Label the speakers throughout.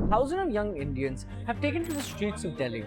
Speaker 1: thousands of young Indians have taken to the streets of Delhi.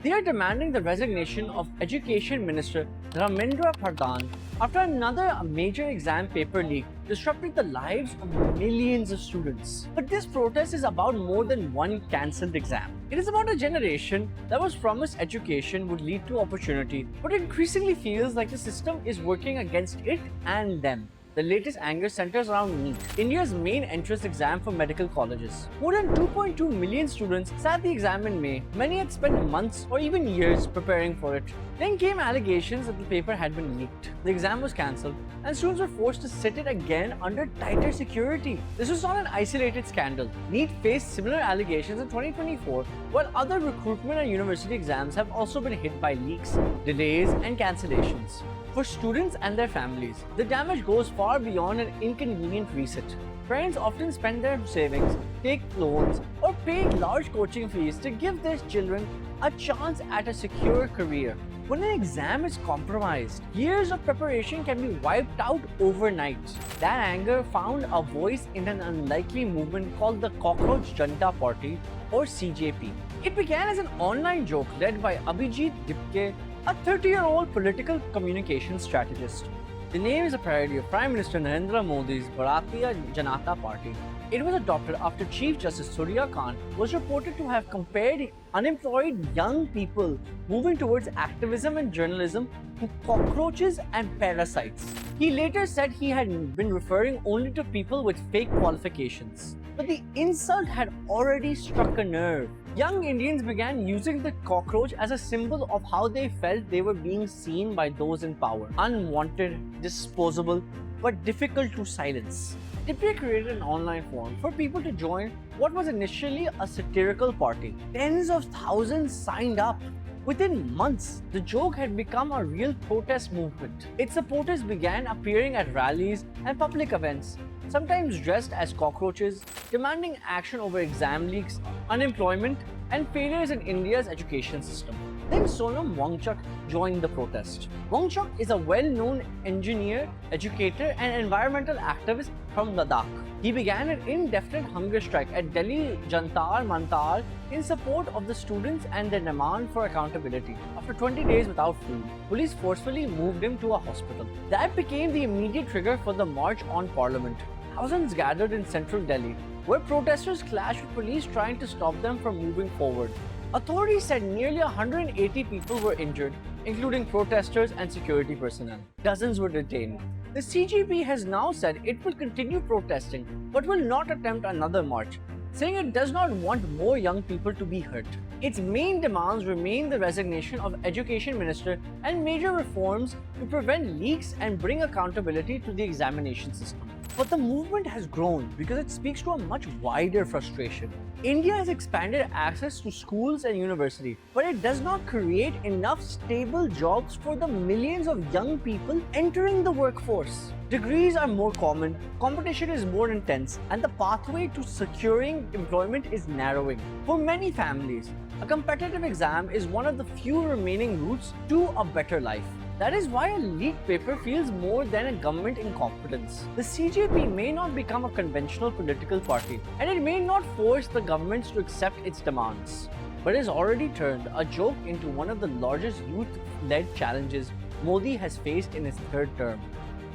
Speaker 1: They are demanding the resignation of Education Minister Dharmendra Pradhan after another major exam paper leak disrupted the lives of millions of students. But this protest is about more than one cancelled exam. It is about a generation that was promised education would lead to opportunity, but increasingly feels like the system is working against it and them. The latest anger centers around NEET, India's main entrance exam for medical colleges. More than 2.2 million students sat the exam in May. Many had spent months or even years preparing for it. Then came allegations that the paper had been leaked. The exam was cancelled and students were forced to sit it again under tighter security. This was not an isolated scandal. NEET faced similar allegations in 2024, while other recruitment and university exams have also been hit by leaks, delays and cancellations. For students and their families, the damage goes far beyond an inconvenient resit. Parents often spend their savings, take loans, or pay large coaching fees to give their children a chance at a secure career. When an exam is compromised, years of preparation can be wiped out overnight. That anger found a voice in an unlikely movement called the Cockroach Janta Party, or CJP. It began as an online joke led by Abhijit Dipke, a 30-year-old political communications strategist. The name is a parody of Prime Minister Narendra Modi's Bharatiya Janata Party. It was adopted after Chief Justice Surya Khan was reported to have compared unemployed young people moving towards activism and journalism to cockroaches and parasites. He later said he had been referring only to people with fake qualifications. But the insult had already struck a nerve. Young Indians began using the cockroach as a symbol of how they felt they were being seen by those in power. Unwanted, disposable, but difficult to silence. Dipke created an online forum for people to join what was initially a satirical party. Tens of thousands signed up. Within months, the joke had become a real protest movement. Its supporters began appearing at rallies and public events, sometimes dressed as cockroaches, demanding action over exam leaks, unemployment, and failures in India's education system. Then Sonam Wangchuk joined the protest. Wangchuk is a well-known engineer, educator, and environmental activist from Ladakh. He began an indefinite hunger strike at Delhi Jantar Mantar in support of the students and their demand for accountability. After 20 days without food, police forcefully moved him to a hospital. That became the immediate trigger for the March on Parliament. Thousands gathered in central Delhi, where protesters clashed with police trying to stop them from moving forward. Authorities said nearly 180 people were injured, including protesters and security personnel. Dozens were detained. The CGP has now said it will continue protesting, but will not attempt another march, saying it does not want more young people to be hurt. Its main demands remain the resignation of Education Minister and major reforms to prevent leaks and bring accountability to the examination system. But the movement has grown because it speaks to a much wider frustration. India has expanded access to schools and universities, but it does not create enough stable jobs for the millions of young people entering the workforce. Degrees are more common, competition is more intense, and the pathway to securing employment is narrowing. For many families, a competitive exam is one of the few remaining routes to a better life. That is why a leaked paper feels more than a government incompetence. The CJP may not become a conventional political party, and it may not force the governments to accept its demands, but it has already turned a joke into one of the largest youth-led challenges Modi has faced in his third term.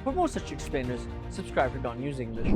Speaker 1: For more such explainers, subscribe to DawnNews English.